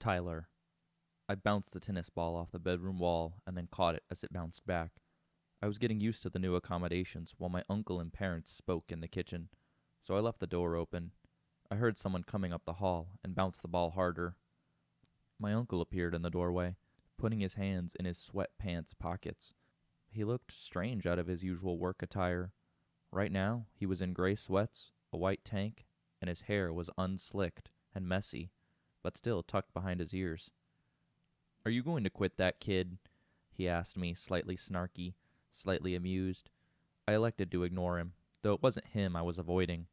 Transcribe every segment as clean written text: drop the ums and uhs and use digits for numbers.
Tyler. I bounced the tennis ball off the bedroom wall and then caught it as it bounced back. I was getting used to the new accommodations while my uncle and parents spoke in the kitchen, so I left the door open. I heard someone coming up the hall and bounced the ball harder. My uncle appeared in the doorway, putting his hands in his sweatpants pockets. He looked strange out of his usual work attire. Right now, he was in gray sweats, a white tank, and his hair was unslicked and messy, but still tucked behind his ears. "Are you going to quit that, kid?" he asked me, slightly snarky, slightly amused. I elected to ignore him, though it wasn't him I was avoiding.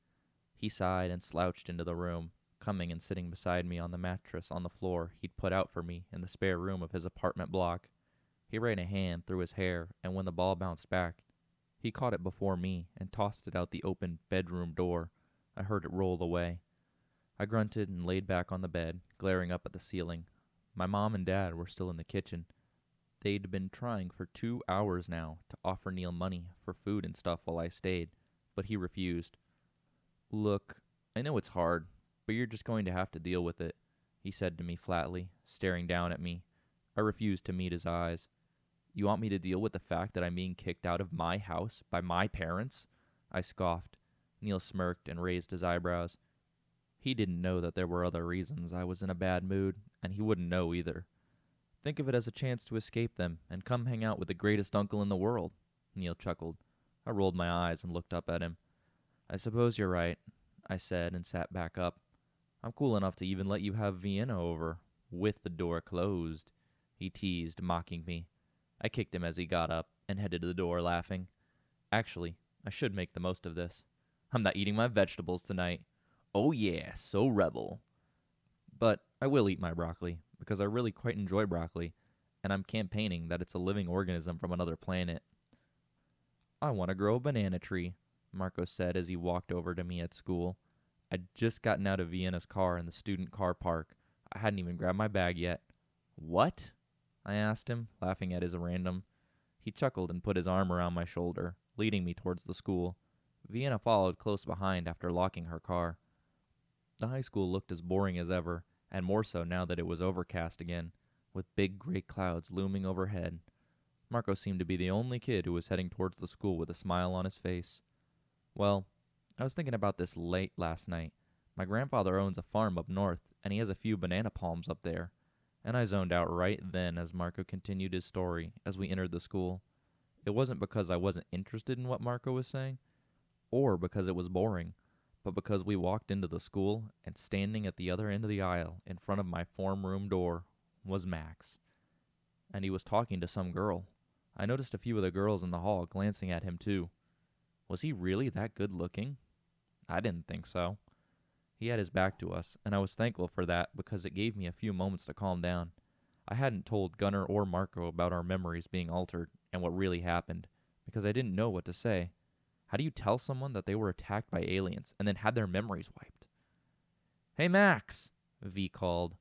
He sighed and slouched into the room, coming and sitting beside me on the mattress on the floor he'd put out for me in the spare room of his apartment block. He ran a hand through his hair, and when the ball bounced back, he caught it before me and tossed it out the open bedroom door. I heard it roll away. I grunted and laid back on the bed, glaring up at the ceiling. My mom and dad were still in the kitchen. They'd been trying for 2 hours now to offer Neil money for food and stuff while I stayed, but he refused. "Look, I know it's hard, but you're just going to have to deal with it," he said to me flatly, staring down at me. I refused to meet his eyes. "You want me to deal with the fact that I'm being kicked out of my house by my parents?" I scoffed. Neil smirked and raised his eyebrows. He didn't know that there were other reasons I was in a bad mood, and he wouldn't know either. "Think of it as a chance to escape them and come hang out with the greatest uncle in the world," Neil chuckled. I rolled my eyes and looked up at him. "I suppose you're right," I said and sat back up. "I'm cool enough to even let you have Vienna over, with the door closed," he teased, mocking me. I kicked him as he got up and headed to the door, laughing. "Actually, I should make the most of this. I'm not eating my vegetables tonight. Oh yeah, so rebel. But I will eat my broccoli, because I really quite enjoy broccoli, and I'm campaigning that it's a living organism from another planet." "I want to grow a banana tree," Marco said as he walked over to me at school. I'd just gotten out of Vienna's car in the student car park. I hadn't even grabbed my bag yet. "What?" I asked him, laughing at his random. He chuckled and put his arm around my shoulder, leading me towards the school. Vienna followed close behind after locking her car. The high school looked as boring as ever, and more so now that it was overcast again, with big gray clouds looming overhead. Marco seemed to be the only kid who was heading towards the school with a smile on his face. "Well, I was thinking about this late last night. My grandfather owns a farm up north, and he has a few banana palms up there." And I zoned out right then as Marco continued his story as we entered the school. It wasn't because I wasn't interested in what Marco was saying, or because it was boring, but because we walked into the school, and standing at the other end of the aisle in front of my form room door was Max. And he was talking to some girl. I noticed a few of the girls in the hall glancing at him too. Was he really that good looking? I didn't think so. He had his back to us, and I was thankful for that because it gave me a few moments to calm down. I hadn't told Gunnar or Marco about our memories being altered and what really happened, because I didn't know what to say. How do you tell someone that they were attacked by aliens and then had their memories wiped? "Hey, Max!" V called,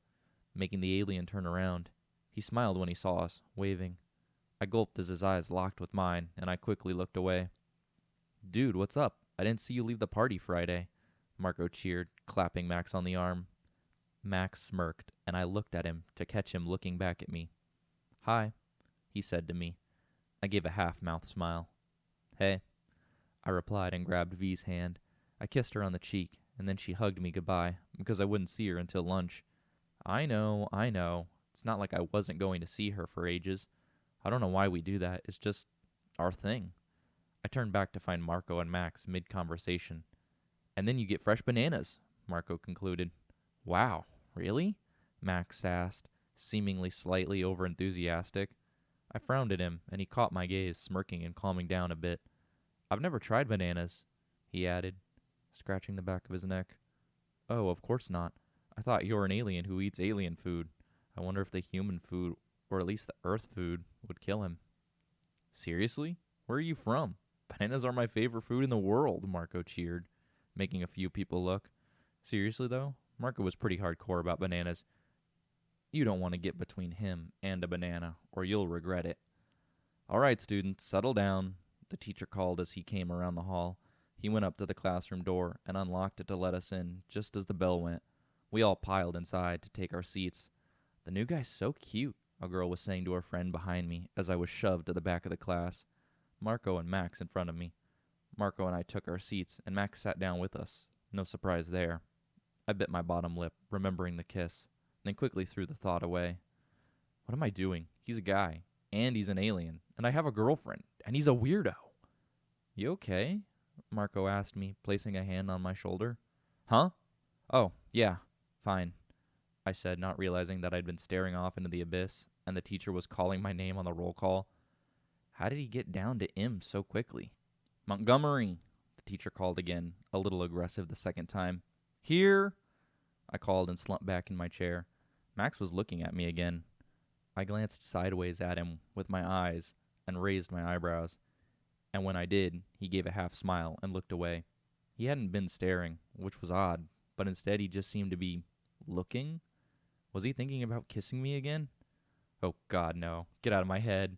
making the alien turn around. He smiled when he saw us, waving. I gulped as his eyes locked with mine, and I quickly looked away. "Dude, what's up? I didn't see you leave the party Friday," Marco cheered, clapping Max on the arm. Max smirked, and I looked at him to catch him looking back at me. "Hi," he said to me. I gave a half-mouthed smile. "Hey," I replied and grabbed V's hand. I kissed her on the cheek, and then she hugged me goodbye, because I wouldn't see her until lunch. I know. It's not like I wasn't going to see her for ages. I don't know why we do that. It's just our thing. I turned back to find Marco and Max mid-conversation. "And then you get fresh bananas," Marco concluded. "Wow, really?" Max asked, seemingly slightly overenthusiastic. I frowned at him, and he caught my gaze, smirking and calming down a bit. "I've never tried bananas," he added, scratching the back of his neck. "Oh, of course not. I thought you're an alien who eats alien food. I wonder if the human food, or at least the Earth food, would kill him." "Seriously? Where are you from? Bananas are my favorite food in the world," Marco cheered, making a few people look. Seriously, though, Marco was pretty hardcore about bananas. You don't want to get between him and a banana, or you'll regret it. "All right, students, settle down," the teacher called as he came around the hall. He went up to the classroom door and unlocked it to let us in just as the bell went. We all piled inside to take our seats. The new guy's so cute, a girl was saying to her friend behind me as I was shoved to the back of the class. Marco and Max in front of me. Marco and I took our seats, and Max sat down with us. No surprise there. I bit my bottom lip, remembering the kiss, then quickly threw the thought away. What am I doing? He's a guy, and he's an alien, and I have a girlfriend, and he's a weirdo. You okay? Marco asked me, placing a hand on my shoulder. Huh? Oh, yeah, fine, I said, not realizing that I'd been staring off into the abyss, and the teacher was calling my name on the roll call. How did he get down to M so quickly? Montgomery, the teacher called again, a little aggressive the second time. Here, I called and slumped back in my chair. Max was looking at me again. I glanced sideways at him with my eyes and raised my eyebrows, and when I did, he gave a half smile and looked away. He hadn't been staring, which was odd, but instead he just seemed to be looking. Was he thinking about kissing me again? Oh, God, no. Get out of my head.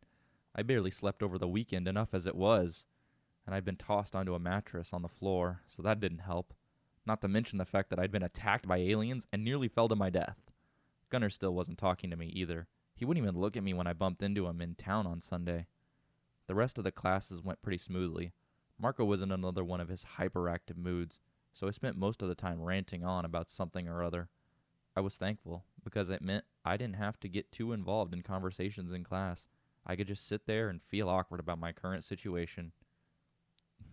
I barely slept over the weekend enough as it was, and I'd been tossed onto a mattress on the floor, so that didn't help. Not to mention the fact that I'd been attacked by aliens and nearly fell to my death. Gunnar still wasn't talking to me either. He wouldn't even look at me when I bumped into him in town on Sunday. The rest of the classes went pretty smoothly. Marco was in another one of his hyperactive moods, so I spent most of the time ranting on about something or other. I was thankful, because it meant I didn't have to get too involved in conversations in class. I could just sit there and feel awkward about my current situation.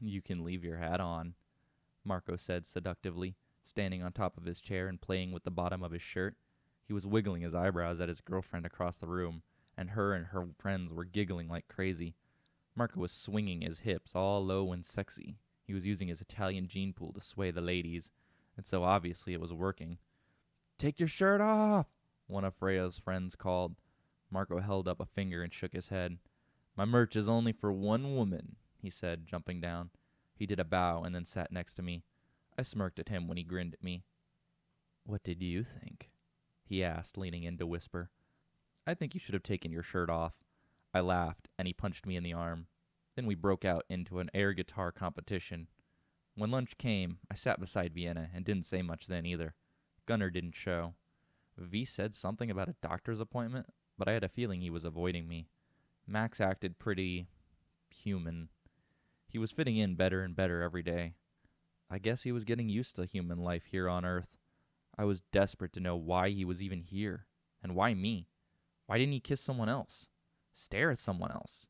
You can leave your hat on, Marco said seductively, standing on top of his chair and playing with the bottom of his shirt. He was wiggling his eyebrows at his girlfriend across the room, and her friends were giggling like crazy. Marco was swinging his hips all low and sexy. He was using his Italian gene pool to sway the ladies, and so obviously it was working. Take your shirt off, one of Freya's friends called. Marco held up a finger and shook his head. My merch is only for one woman, he said, jumping down. He did a bow and then sat next to me. I smirked at him when he grinned at me. What did you think? He asked, leaning in to whisper. I think you should have taken your shirt off. I laughed, and he punched me in the arm. Then we broke out into an air guitar competition. When lunch came, I sat beside Vienna and didn't say much then either. Gunnar didn't show. V said something about a doctor's appointment, but I had a feeling he was avoiding me. Max acted pretty human. He was fitting in better and better every day. I guess he was getting used to human life here on Earth. I was desperate to know why he was even here, and why me. Why didn't he kiss someone else? Stare at someone else?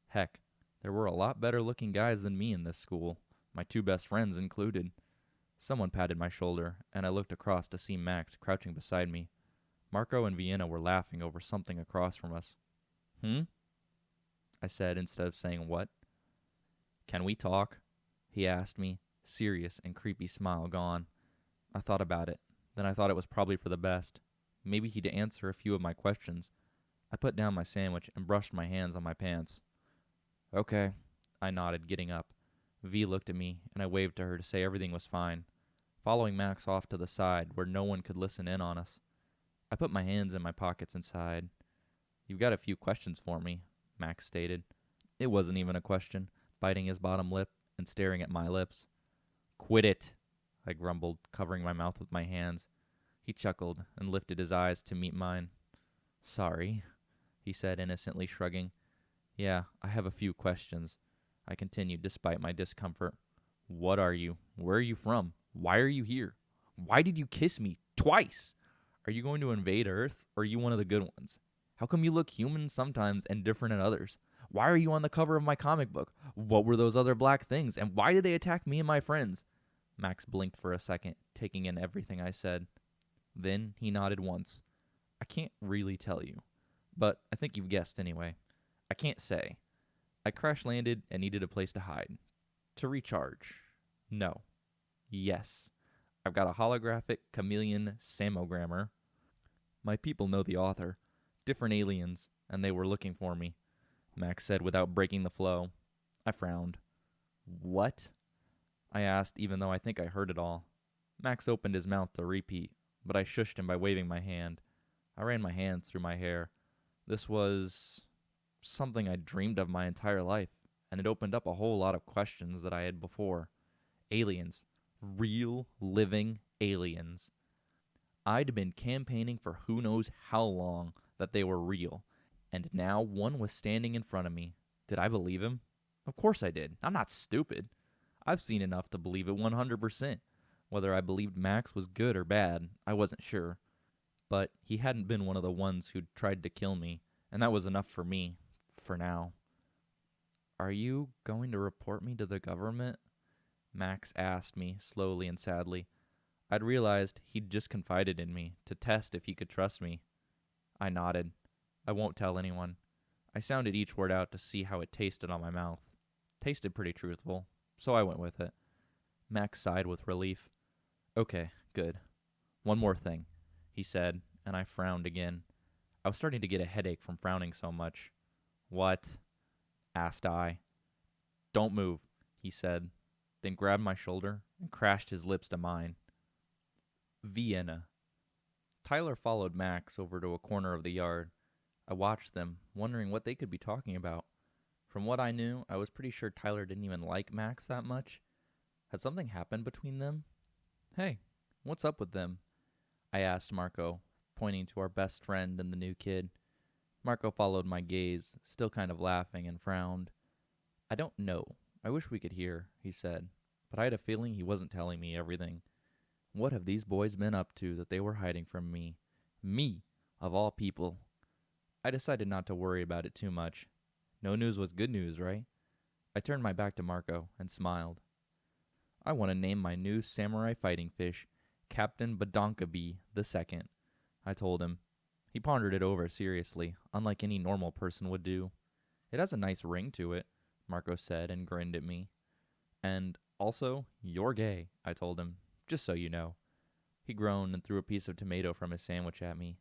Heck, there were a lot better looking guys than me in this school, my two best friends included. Someone patted my shoulder, and I looked across to see Max crouching beside me. Marco and Vienna were laughing over something across from us. I said instead of saying what. Can we talk? He asked me, serious and creepy smile gone. I thought about it. Then I thought it was probably for the best. Maybe he'd answer a few of my questions. I put down my sandwich and brushed my hands on my pants. Okay, I nodded, getting up. V looked at me, and I waved to her to say everything was fine, following Max off to the side where no one could listen in on us. I put my hands in my pockets and sighed. You've got a few questions for me, Max stated. It wasn't even a question, biting his bottom lip and staring at my lips. Quit it, I grumbled, covering my mouth with my hands. He chuckled and lifted his eyes to meet mine. Sorry, he said, innocently shrugging. Yeah, I have a few questions, I continued despite my discomfort. What are you? Where are you from? Why are you here? Why did you kiss me twice? Are you going to invade Earth, or are you one of the good ones? How come you look human sometimes and different at others? Why are you on the cover of my comic book? What were those other black things, and why did they attack me and my friends? Max blinked for a second, taking in everything I said. Then he nodded once. I can't really tell you, but I think you've guessed anyway. I can't say. I crash-landed and needed a place to hide. To recharge. No. Yes. I've got a holographic chameleon samogrammer. My people know the author. Different aliens, and they were looking for me, Max said without breaking the flow. I frowned. What? I asked, even though I think I heard it all. Max opened his mouth to repeat, but I shushed him by waving my hand. I ran my hands through my hair. This was something I'd dreamed of my entire life, and it opened up a whole lot of questions that I had before. Aliens. Real, living aliens. I'd been campaigning for who knows how long that they were real, and now one was standing in front of me. Did I believe him? Of course I did. I'm not stupid. I've seen enough to believe it 100%. Whether I believed Max was good or bad, I wasn't sure. But he hadn't been one of the ones who'd tried to kill me, and that was enough for me, for now. Are you going to report me to the government? Max asked me, slowly and sadly. I'd realized he'd just confided in me, to test if he could trust me. I nodded. I won't tell anyone. I sounded each word out to see how it tasted on my mouth. Tasted pretty truthful, so I went with it. Max sighed with relief. Okay, good. One more thing, he said, and I frowned again. I was starting to get a headache from frowning so much. What? Asked I. Don't move, he said, then grabbed my shoulder and crashed his lips to mine. Vienna. Tyler followed Max over to a corner of the yard. I watched them, wondering what they could be talking about. From what I knew, I was pretty sure Tyler didn't even like Max that much. Had something happened between them? Hey, what's up with them? I asked Marco, pointing to our best friend and the new kid. Marco followed my gaze, still kind of laughing, and frowned. I don't know. I wish we could hear, he said, but I had a feeling he wasn't telling me everything. What have these boys been up to that they were hiding from me? Me, of all people. I decided not to worry about it too much. No news was good news, right? I turned my back to Marco and smiled. I want to name my new samurai fighting fish Captain Badonkabi II, I told him. He pondered it over seriously, unlike any normal person would do. It has a nice ring to it, Marco said and grinned at me. And also, you're gay, I told him, just so you know. He groaned and threw a piece of tomato from his sandwich at me.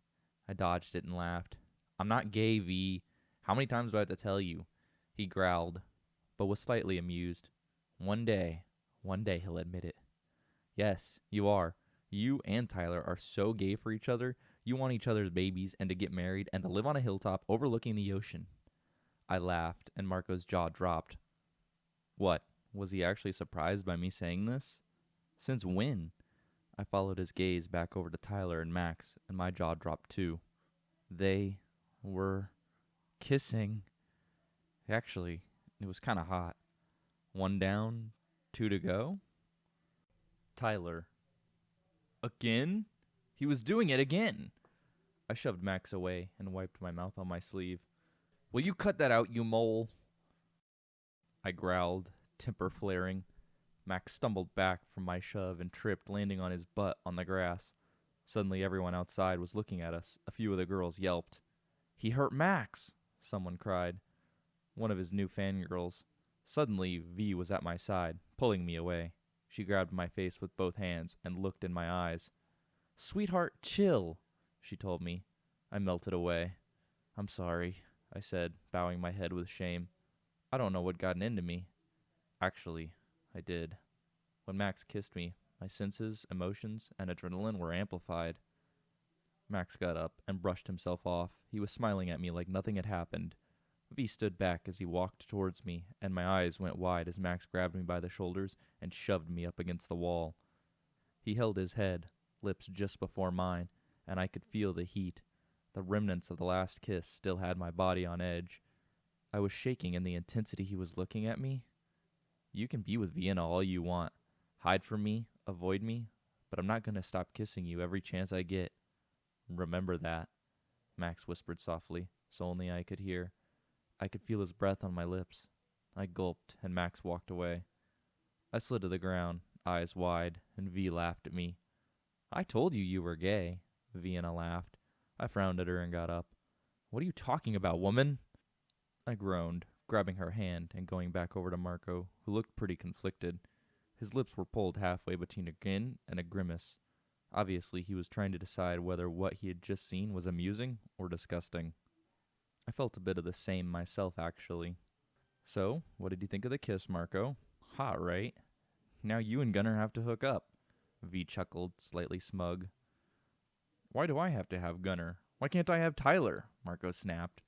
I dodged it and laughed. I'm not gay, V. How many times do I have to tell you? He growled, but was slightly amused. One day he'll admit it. Yes, you are. You and Tyler are so gay for each other, you want each other's babies and to get married and to live on a hilltop overlooking the ocean. I laughed, and Marco's jaw dropped. What? Was he actually surprised by me saying this? Since when? I followed his gaze back over to Tyler and Max, and my jaw dropped too. They were kissing. Actually, it was kind of hot. One down, two to go. Tyler. Again? He was doing it again. I shoved Max away and wiped my mouth on my sleeve. Will you cut that out, you mole? I growled, temper flaring. Max stumbled back from my shove and tripped, landing on his butt on the grass. Suddenly everyone outside was looking at us. A few of the girls yelped. He hurt Max, someone cried. One of his new fangirls. Suddenly, V was at my side, pulling me away. She grabbed my face with both hands and looked in my eyes. Sweetheart, chill, she told me. I melted away. I'm sorry, I said, bowing my head with shame. I don't know what gotten into me. Actually, I did. When Max kissed me, my senses, emotions, and adrenaline were amplified. Max got up and brushed himself off. He was smiling at me like nothing had happened. V stood back as he walked towards me, and my eyes went wide as Max grabbed me by the shoulders and shoved me up against the wall. He held his head, lips just before mine, and I could feel the heat. The remnants of the last kiss still had my body on edge. I was shaking in the intensity he was looking at me. You can be with Vienna all you want. Hide from me, avoid me, but I'm not going to stop kissing you every chance I get. Remember that, Max whispered softly, so only I could hear. I could feel his breath on my lips. I gulped, and Max walked away. I slid to the ground, eyes wide, and V laughed at me. I told you you were gay, Vienna laughed. I frowned at her and got up. What are you talking about, woman? I groaned, grabbing her hand and going back over to Marco, who looked pretty conflicted. His lips were pulled halfway between a grin and a grimace. Obviously, he was trying to decide whether what he had just seen was amusing or disgusting. I felt a bit of the same myself, actually. So, what did you think of the kiss, Marco? Hot, right? Now you and Gunnar have to hook up. V chuckled, slightly smug. Why do I have to have Gunnar? Why can't I have Tyler? Marco snapped.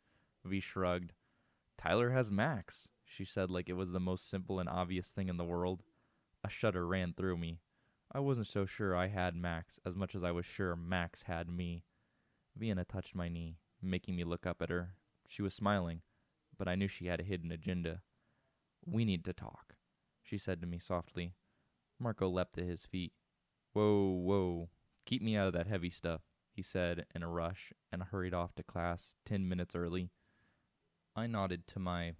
V shrugged. Tyler has Max, she said like it was the most simple and obvious thing in the world. A shudder ran through me. I wasn't so sure I had Max as much as I was sure Max had me. Vienna touched my knee, making me look up at her. She was smiling, but I knew she had a hidden agenda. We need to talk, she said to me softly. Marco leapt to his feet. Whoa, whoa, keep me out of that heavy stuff, he said in a rush and hurried off to class 10 minutes early. I nodded to my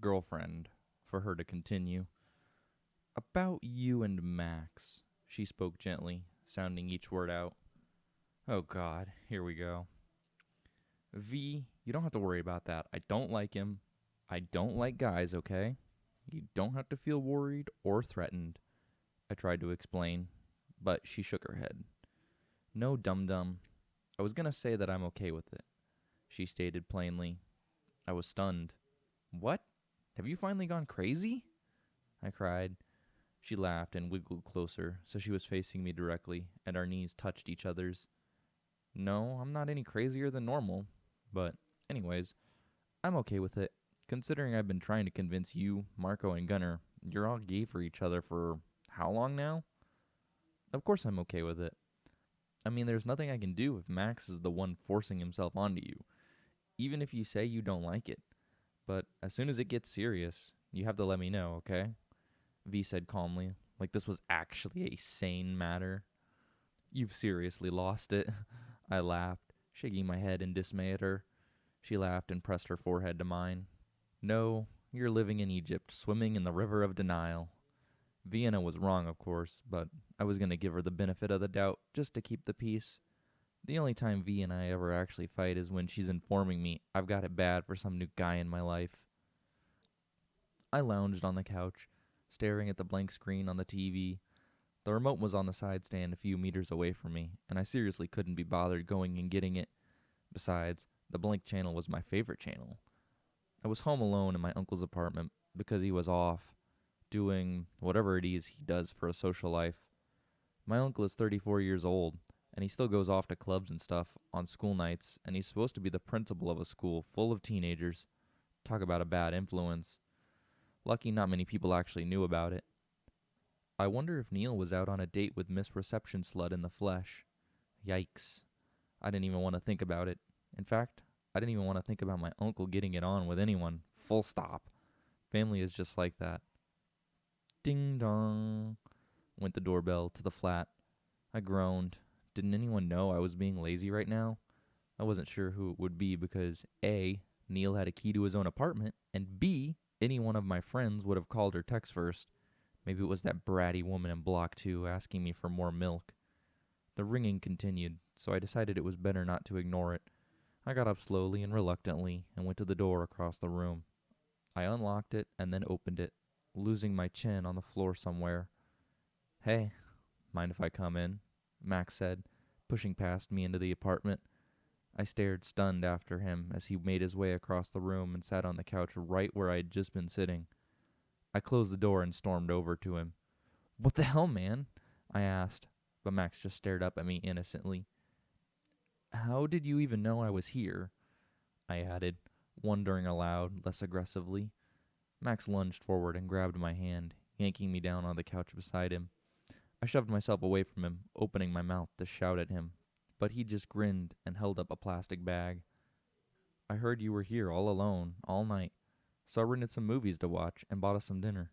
girlfriend for her to continue. About you and Max, she spoke gently, sounding each word out. Oh God, here we go. V, you don't have to worry about that. I don't like him. I don't like guys, okay? You don't have to feel worried or threatened, I tried to explain, but she shook her head. No, dum-dum. I was gonna say that I'm okay with it, she stated plainly. I was stunned. What? Have you finally gone crazy? I cried. She laughed and wiggled closer, so she was facing me directly, and our knees touched each other's. No, I'm not any crazier than normal. But, anyways, I'm okay with it. Considering I've been trying to convince you, Marco, and Gunnar you're all gay for each other for how long now? Of course I'm okay with it. I mean, there's nothing I can do if Max is the one forcing himself onto you, even if you say you don't like it. But as soon as it gets serious, you have to let me know, okay? V said calmly, like this was actually a sane matter. You've seriously lost it, I laughed, shaking my head in dismay at her. She laughed and pressed her forehead to mine. No, you're living in Egypt, swimming in the river of denial. Vienna was wrong, of course, but I was going to give her the benefit of the doubt just to keep the peace. The only time V and I ever actually fight is when she's informing me I've got it bad for some new guy in my life. I lounged on the couch, staring at the blank screen on the TV. The remote was on the side stand a few meters away from me, and I seriously couldn't be bothered going and getting it. Besides, the blank channel was my favorite channel. I was home alone in my uncle's apartment because he was off, doing whatever it is he does for a social life. My uncle is 34 years old, and he still goes off to clubs and stuff on school nights, and he's supposed to be the principal of a school full of teenagers. Talk about a bad influence. Lucky not many people actually knew about it. I wonder if Neil was out on a date with Miss Reception Slut in the flesh. Yikes. I didn't even want to think about it. In fact, I didn't even want to think about my uncle getting it on with anyone. Full stop. Family is just like that. Ding dong, went the doorbell to the flat. I groaned. Didn't anyone know I was being lazy right now? I wasn't sure who it would be because A, Neil had a key to his own apartment, and B, any one of my friends would have called or text first. Maybe it was that bratty woman in Block 2 asking me for more milk. The ringing continued, so I decided it was better not to ignore it. I got up slowly and reluctantly and went to the door across the room. I unlocked it and then opened it, losing my chin on the floor somewhere. Hey, mind if I come in? Max said, pushing past me into the apartment. I stared stunned after him as he made his way across the room and sat on the couch right where I had just been sitting. I closed the door and stormed over to him. What the hell, man? I asked, but Max just stared up at me innocently. How did you even know I was here? I added, wondering aloud, less aggressively. Max lunged forward and grabbed my hand, yanking me down on the couch beside him. I shoved myself away from him, opening my mouth to shout at him, but he just grinned and held up a plastic bag. I heard you were here all alone, all night, so I rented some movies to watch and bought us some dinner.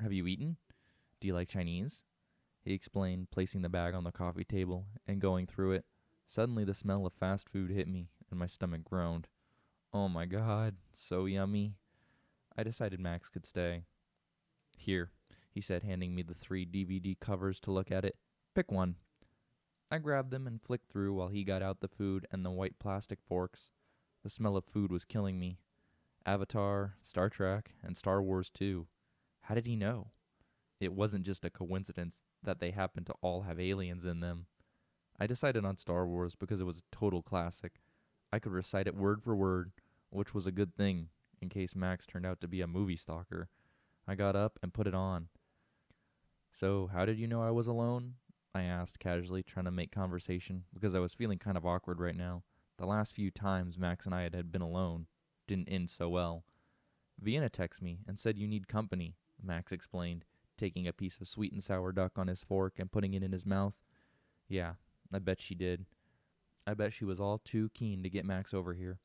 Have you eaten? Do you like Chinese? He explained, placing the bag on the coffee table and going through it. Suddenly the smell of fast food hit me, and my stomach groaned. Oh my God, so yummy. I decided Max could stay. Here, he said, handing me the 3 DVD covers to look at it. Pick one. I grabbed them and flicked through while he got out the food and the white plastic forks. The smell of food was killing me. Avatar, Star Trek, and Star Wars too. How did he know? It wasn't just a coincidence that they happened to all have aliens in them. I decided on Star Wars because it was a total classic. I could recite it word for word, which was a good thing in case Max turned out to be a movie stalker. I got up and put it on. So, how did you know I was alone? I asked casually, trying to make conversation, because I was feeling kind of awkward right now. The last few times Max and I had been alone didn't end so well. Vienna texted me and said you need company, Max explained, taking a piece of sweet and sour duck on his fork and putting it in his mouth. Yeah, I bet she did. I bet she was all too keen to get Max over here.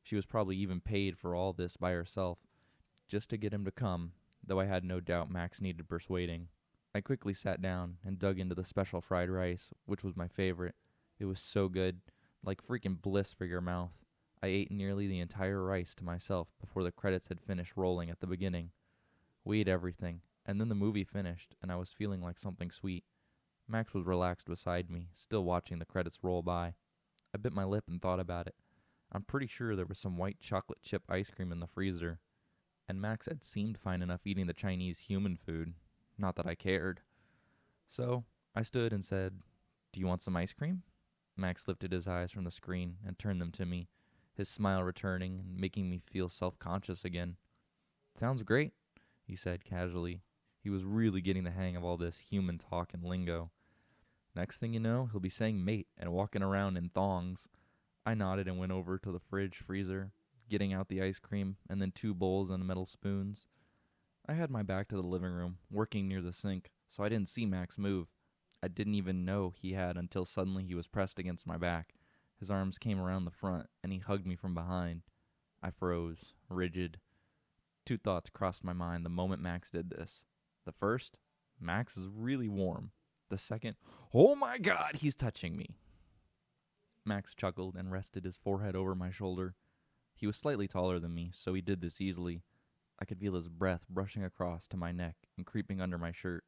She was probably even paid for all this by herself, just to get him to come, though I had no doubt Max needed persuading. I quickly sat down and dug into the special fried rice, which was my favorite. It was so good, like freaking bliss for your mouth. I ate nearly the entire rice to myself before the credits had finished rolling at the beginning. We ate everything, and then the movie finished, and I was feeling like something sweet. Max was relaxed beside me, still watching the credits roll by. I bit my lip and thought about it. I'm pretty sure there was some white chocolate chip ice cream in the freezer, and Max had seemed fine enough eating the Chinese human food. Not that I cared. So I stood and said, "Do you want some ice cream?" Max lifted his eyes from the screen and turned them to me, his smile returning and making me feel self-conscious again. "Sounds great," he said casually. He was really getting the hang of all this human talk and lingo. Next thing you know, he'll be saying mate and walking around in thongs. I nodded and went over to the fridge freezer, getting out the ice cream and then 2 bowls and metal spoons. I had my back to the living room, working near the sink, so I didn't see Max move. I didn't even know he had until suddenly he was pressed against my back. His arms came around the front, and he hugged me from behind. I froze, rigid. 2 thoughts crossed my mind the moment Max did this. The first, Max is really warm. The second, oh my god, he's touching me. Max chuckled and rested his forehead over my shoulder. He was slightly taller than me, so he did this easily. I could feel his breath brushing across to my neck and creeping under my shirt.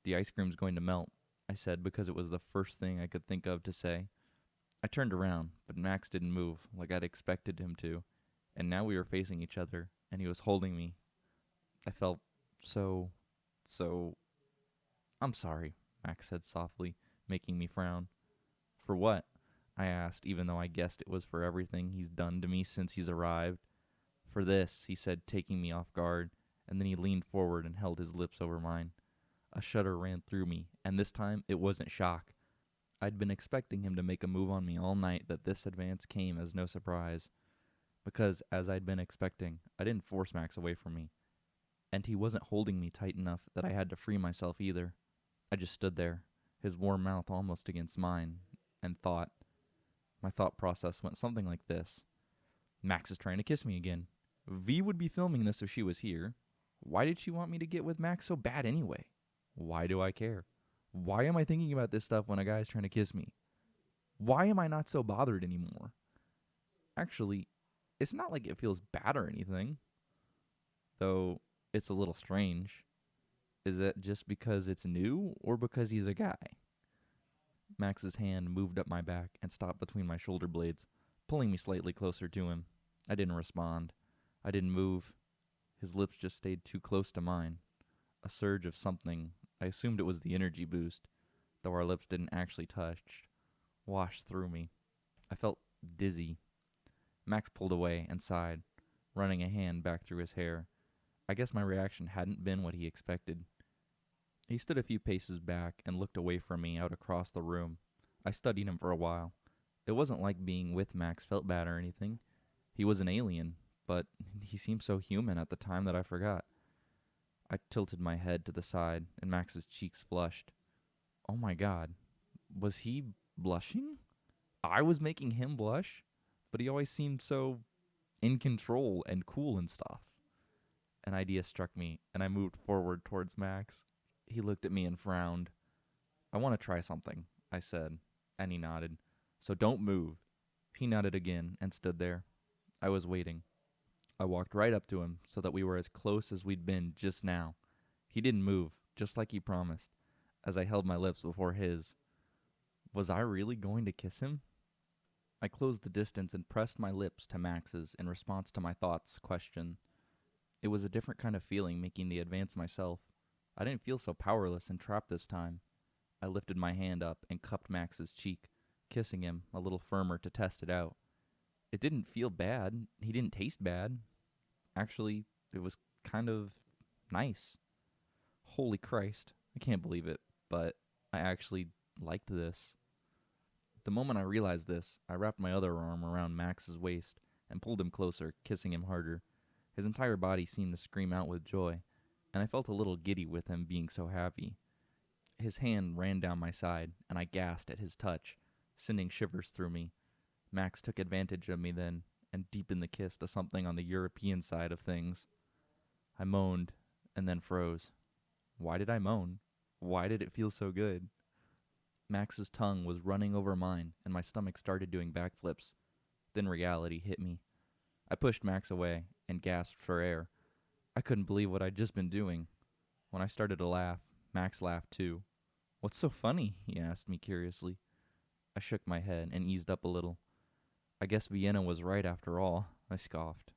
"The ice cream's going to melt," I said because it was the first thing I could think of to say. I turned around, but Max didn't move like I'd expected him to, and now we were facing each other, and he was holding me. I felt so... "I'm sorry," Max said softly, making me frown. "For what?" I asked, even though I guessed it was for everything he's done to me since he's arrived. "For this," he said, taking me off guard, and then he leaned forward and held his lips over mine. A shudder ran through me, and this time it wasn't shock. I'd been expecting him to make a move on me all night, that this advance came as no surprise. Because, as I'd been expecting, I didn't force Max away from me. And he wasn't holding me tight enough that I had to free myself either. I just stood there, his warm mouth almost against mine, and thought. My thought process went something like this. Max is trying to kiss me again. V would be filming this if she was here. Why did she want me to get with Max so bad anyway? Why do I care? Why am I thinking about this stuff when a guy's trying to kiss me? Why am I not so bothered anymore? Actually, it's not like it feels bad or anything. Though, it's a little strange. Is that just because it's new, or because he's a guy? Max's hand moved up my back and stopped between my shoulder blades, pulling me slightly closer to him. I didn't respond. I didn't move. His lips just stayed too close to mine. A surge of something, I assumed it was the energy boost, though our lips didn't actually touch, washed through me. I felt dizzy. Max pulled away and sighed, running a hand back through his hair. I guess my reaction hadn't been what he expected. He stood a few paces back and looked away from me out across the room. I studied him for a while. It wasn't like being with Max felt bad or anything. He was an alien, but he seemed so human at the time that I forgot. I tilted my head to the side, and Max's cheeks flushed. Oh my god. Was he blushing? I was making him blush? But he always seemed so in control and cool and stuff. An idea struck me, and I moved forward towards Max. He looked at me and frowned. "I want to try something," I said, and he nodded. "So don't move." He nodded again and stood there. I was waiting. I walked right up to him so that we were as close as we'd been just now. He didn't move, just like he promised, as I held my lips before his. Was I really going to kiss him? I closed the distance and pressed my lips to Max's in response to my thoughts' question. It was a different kind of feeling making the advance myself. I didn't feel so powerless and trapped this time. I lifted my hand up and cupped Max's cheek, kissing him a little firmer to test it out. It didn't feel bad. He didn't taste bad. Actually, it was kind of nice. Holy Christ, I can't believe it, but I actually liked this. The moment I realized this, I wrapped my other arm around Max's waist and pulled him closer, kissing him harder. His entire body seemed to scream out with joy. and I felt a little giddy with him being so happy. His hand ran down my side, and I gasped at his touch, sending shivers through me. Max took advantage of me then and deepened the kiss to something on the European side of things. I moaned and then froze. Why did I moan? Why did it feel so good? Max's tongue was running over mine, and my stomach started doing backflips. Then reality hit me. I pushed Max away and gasped for air. I couldn't believe what I'd just been doing. When I started to laugh, Max laughed too. What's so funny? He asked me curiously. I shook my head and eased up a little. I guess Vienna was right after all, I scoffed.